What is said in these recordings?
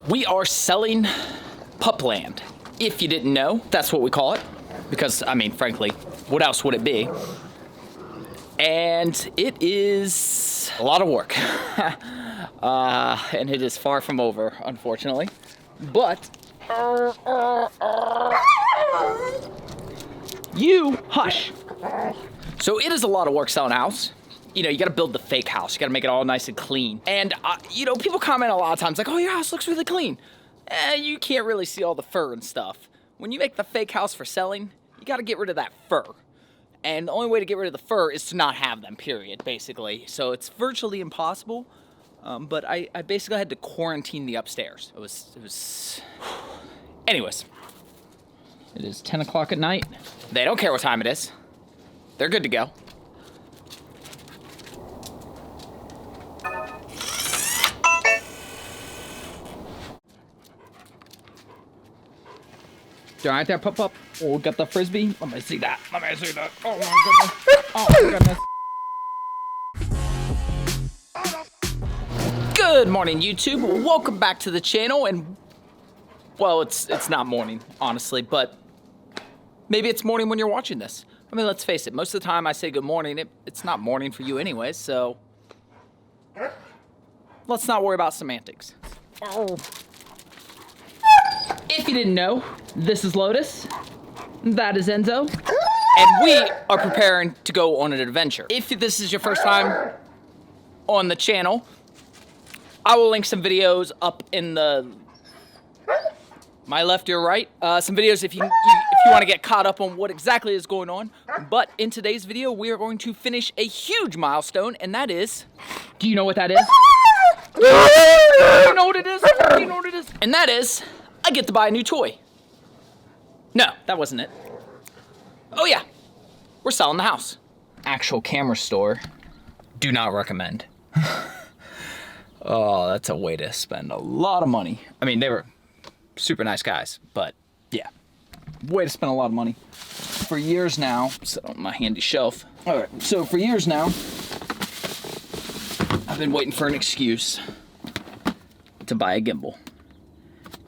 We are selling Pupland. If you didn't know, that's what we call it. Because, I mean, frankly, what else would it be? And it is a lot of work. And it is far from over, unfortunately. But, you hush. So it is a lot of work selling a house. You know, you gotta build the fake house. You gotta make it all nice and clean. And, you know, people comment a lot of times like, oh, your house looks really clean. You can't really see all the fur and stuff. When you make the fake house for selling, you gotta get rid of that fur. And the only way to get rid of the fur is to not have them, period, basically. So it's virtually impossible. But I basically had to quarantine the upstairs. It was... Anyways. It is 10 o'clock at night. They don't care what time it is. They're good to go. They're right there, Pup. Oh, we got the frisbee. Let me see that. Let me see that. Oh my goodness. Oh my goodness. Good morning, YouTube. Welcome back to the channel. And well, it's not morning, honestly, but maybe it's morning when you're watching this. I mean, let's face it. Most of the time I say good morning, it's not morning for you anyway. So let's not worry about semantics. Oh. If you didn't know, this is Lotus, that is Enzo, and we are preparing to go on an adventure. If this is your first time on the channel, I will link some videos up in my left, your right. Some videos if you want to get caught up on what exactly is going on. But in today's video, we are going to finish a huge milestone, and that is, do you know what that is? Do you know what it is? Do you know what it is? And that is, I get to buy a new toy. No, that wasn't it. Oh yeah, we're selling the house. Actual camera store, do not recommend. Oh, that's a way to spend a lot of money. I mean, they were super nice guys, but yeah, way to spend a lot of money. For years now, sit on my handy shelf. All right, so for years now, I've been waiting for an excuse to buy a gimbal.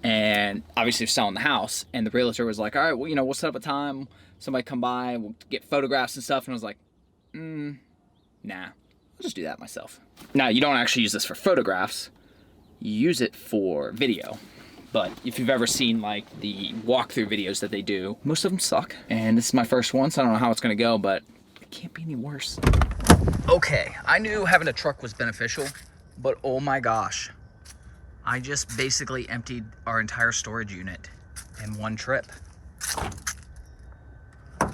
And obviously we're selling the house, and the realtor was like, all right, well, you know, we'll set up a time, somebody come by, we'll get photographs and stuff. And I was like, nah, I'll just do that myself. Now, you don't actually use this for photographs, you use it for video. But if you've ever seen like the walkthrough videos that they do, most of them suck. And this is my first one, so I don't know how it's gonna go, but it can't be any worse. Okay, I knew having a truck was beneficial, but oh my gosh. I just basically emptied our entire storage unit in one trip.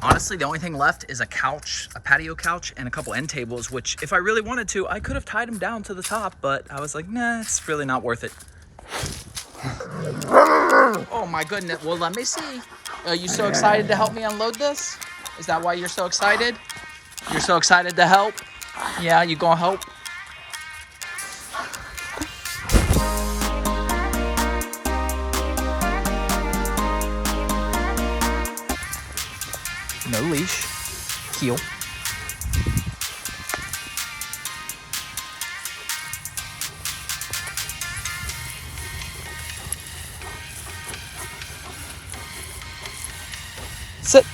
Honestly, the only thing left is a couch, a patio couch, and a couple end tables, which if I really wanted to, I could have tied them down to the top, but I was like, nah, it's really not worth it. Oh my goodness, well, let me see. Are you so excited to help me unload this? Is that why you're so excited? You're so excited to help? Yeah, you gonna help? No leash, heel. Sit.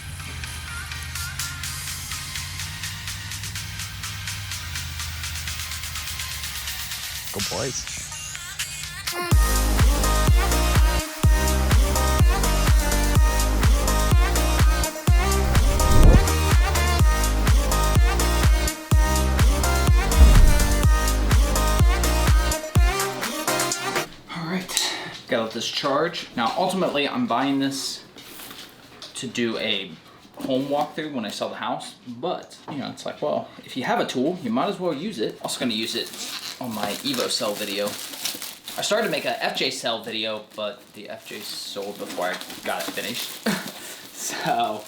Good boys. Gotta let this charge. Now, ultimately, I'm buying this to do a home walkthrough when I sell the house, but, you know, it's like, well, if you have a tool, you might as well use it. Also gonna use it on my Evo cell video. I started to make a FJ cell video, but the FJ sold before I got it finished. So,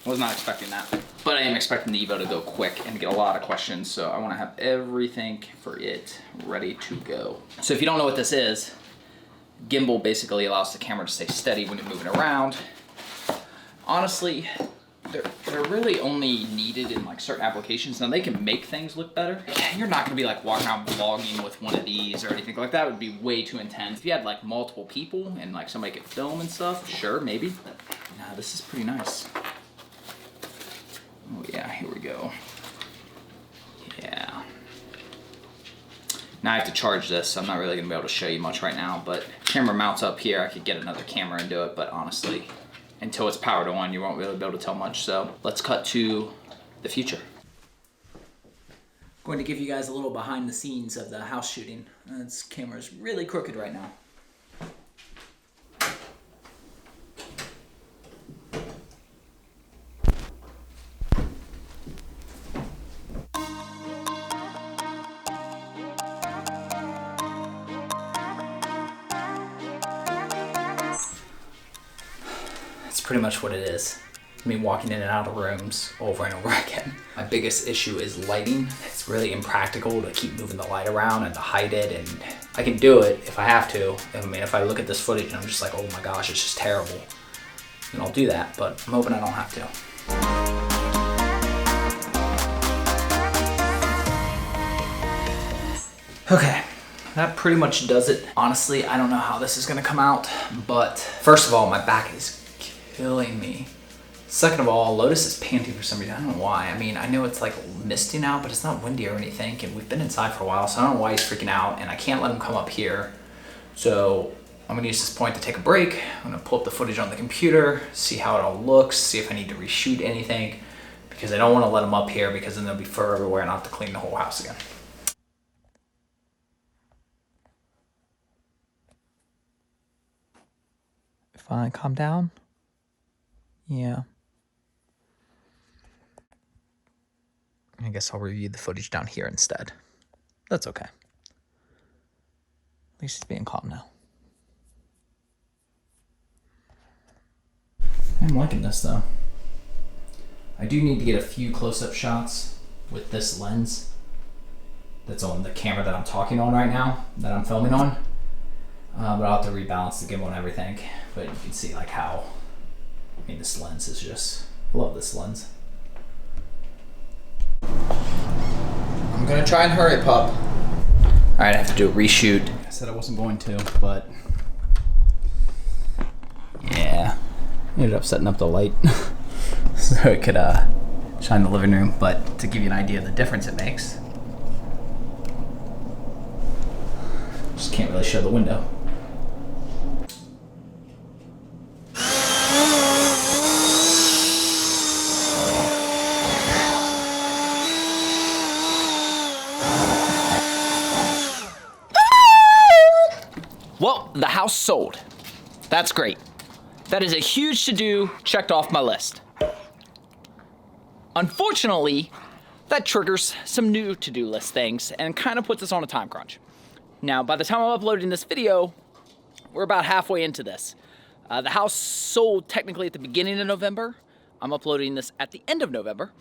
I was not expecting that. But I am expecting the Evo to go quick and get a lot of questions, so I wanna have everything for it ready to go. So if you don't know what this is, gimbal basically allows the camera to stay steady when you're moving around. Honestly, they're really only needed in like certain applications. Now they can make things look better. You're not gonna be like walking around vlogging with one of these or anything like that. Would be way too intense. If you had like multiple people and like somebody could film and stuff, sure, maybe. But, nah, this is pretty nice. Oh yeah, here we go. Yeah. Now I have to charge this, so I'm not really gonna be able to show you much right now, but camera mounts up here. I could get another camera and do it, but honestly, until it's powered on, you won't really be able to tell much. So let's cut to the future. Going to give you guys a little behind the scenes of the house shooting. This camera's really crooked right now. Pretty much what it is. Me walking in and out of rooms over and over again. My biggest issue is lighting. It's really impractical to keep moving the light around and to hide it, and I can do it if I have to. I mean, if I look at this footage and I'm just like, oh my gosh, it's just terrible, then I'll do that, but I'm hoping I don't have to. Okay. That pretty much does it. Honestly, I don't know how this is gonna come out, but first of all, my back is killing me. Second of all, Lotus is panting for some reason. I don't know why. I mean, I know it's like misty now, but it's not windy or anything, and we've been inside for a while, so I don't know why he's freaking out, and I can't let him come up here. So I'm gonna use this point to take a break. I'm gonna pull up the footage on the computer, see how it all looks, see if I need to reshoot anything, because I don't wanna let him up here because then there'll be fur everywhere and I'll have to clean the whole house again. Fine, calm down. Yeah. I guess I'll review the footage down here instead. That's okay. At least he's being calm now. I'm liking this though. I do need to get a few close-up shots with this lens that's on the camera that I'm talking on right now, that I'm filming on. But I'll have to rebalance the gimbal and everything. But you can see like how, I mean, this lens is just, I love this lens. I'm gonna try and hurry, pup. All right, I have to do a reshoot. I said I wasn't going to, but yeah. Ended up setting up the light so it could shine the living room, but to give you an idea of the difference it makes, just can't really show the window. Well, the house sold. That's great. That is a huge to-do checked off my list. Unfortunately, that triggers some new to-do list things and kind of puts us on a time crunch. Now, by the time I'm uploading this video, we're about halfway into this. The house sold technically at the beginning of November. I'm uploading this at the end of November,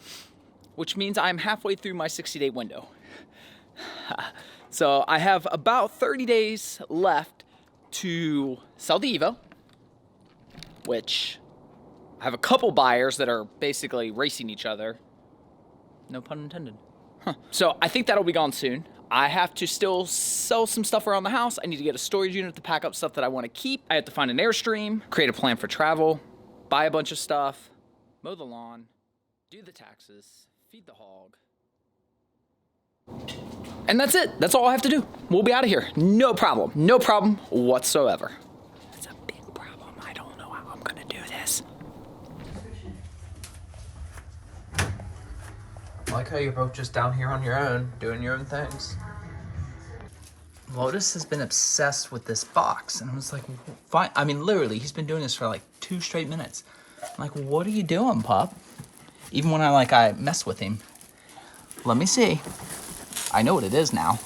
which means I'm halfway through my 60-day window. So I have about 30 days left to sell the Evo, which I have a couple buyers that are basically racing each other. No pun intended. So I think that'll be gone soon. I have to still sell some stuff around the house. I need to get a storage unit to pack up stuff that I want to keep. I have to find an Airstream, create a plan for travel, buy a bunch of stuff, mow the lawn, do the taxes, feed the hog. And that's it. That's all I have to do. We'll be out of here. No problem. No problem whatsoever. It's a big problem. I don't know how I'm gonna do this. I like how you're both just down here on your own, doing your own things. Lotus has been obsessed with this box, and I was like, fine. I mean, literally, he's been doing this for like 2 straight minutes. I'm like, what are you doing, pup? Even when I mess with him. Let me see. I know what it is now.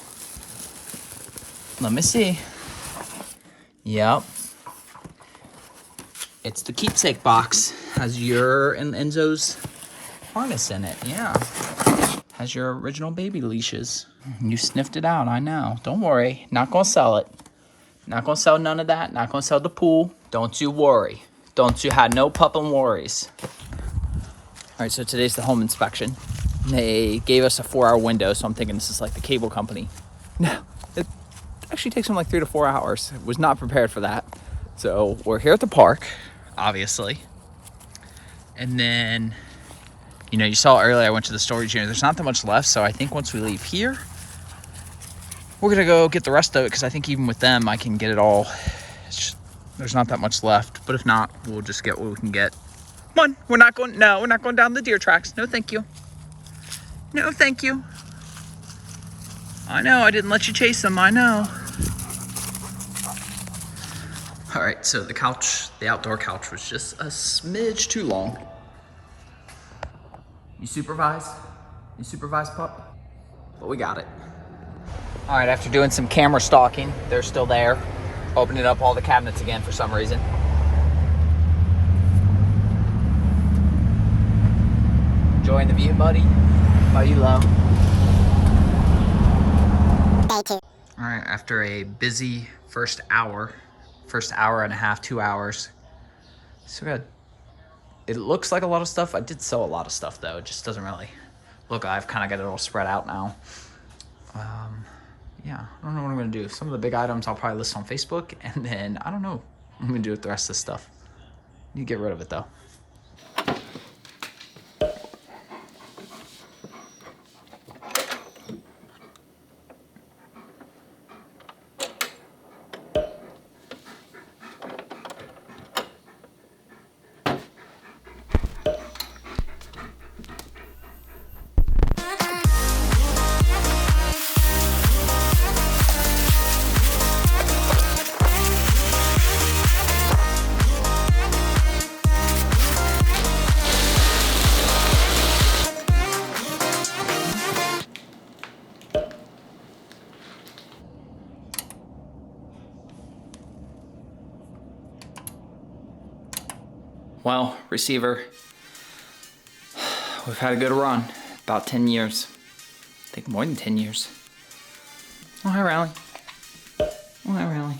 Let me see. Yep. It's the keepsake box. Has your and Enzo's harness in it. Yeah. Has your original baby leashes. You sniffed it out, I know. Don't worry. Not gonna sell it. Not gonna sell none of that. Not gonna sell the pool. Don't you worry. Don't you have no puppin' worries. right, so today's the home inspection. They gave us a 4-hour window, so I'm thinking this is like the cable company. No, it actually takes them like 3 to 4 hours. Was not prepared for that. So we're here at the park, obviously. And then, you know, you saw earlier I went to the storage unit. There's not that much left, so I think once we leave here, we're gonna go get the rest of it, because I think even with them, I can get it all. There's not that much left, but if not, we'll just get what we can get. Come on, we're not going down the deer tracks. No, thank you. No, thank you. I know, I didn't let you chase them, I know. All right, so the couch, the outdoor couch was just a smidge too long. You supervise? You supervise, pup? But we got it. All right, after doing some camera stalking, they're still there. Opening up all the cabinets again for some reason. Enjoying the view, buddy? How you low? Day 2. All right, after a busy first hour and a half, 2 hours. So good. It looks like a lot of stuff. I did sell a lot of stuff though. It just doesn't really look. I've kind of got it all spread out now. Yeah, I don't know what I'm gonna do. Some of the big items I'll probably list on Facebook, and then I don't know what I'm gonna do with the rest of this stuff. You get rid of it though. Well, receiver, we've had a good run, about 10 years. I think more than 10 years. Oh, hi, Riley. Oh, hi, Riley.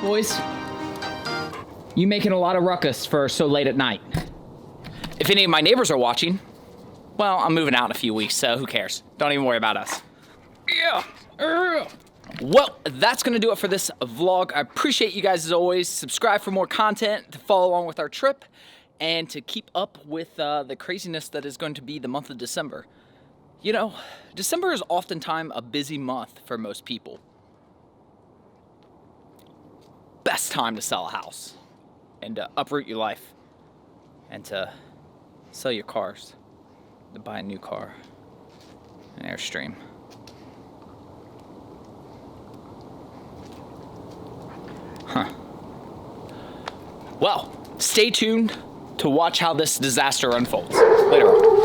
Boys, you making a lot of ruckus for so late at night. If any of my neighbors are watching, well, I'm moving out in a few weeks, so who cares? Don't even worry about us. Yeah. Well, that's gonna do it for this vlog. I appreciate you guys as always. Subscribe for more content to follow along with our trip and to keep up with the craziness that is going to be the month of December. You know, December is oftentimes a busy month for most people. Best time to sell a house and to uproot your life and to sell your cars, to buy a new car, an Airstream. Huh. Well, stay tuned to watch how this disaster unfolds. Later on.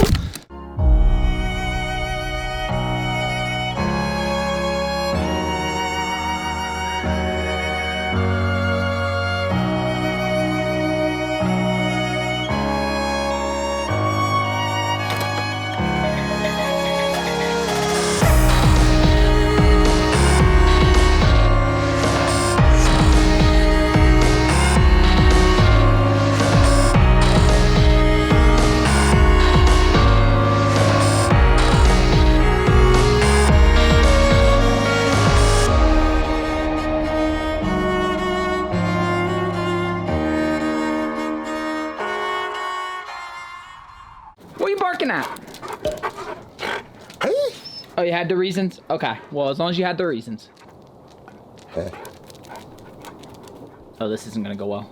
What are you barking at? Oh, you had the reasons? Okay, well, as long as you had the reasons. Oh, this isn't gonna go well.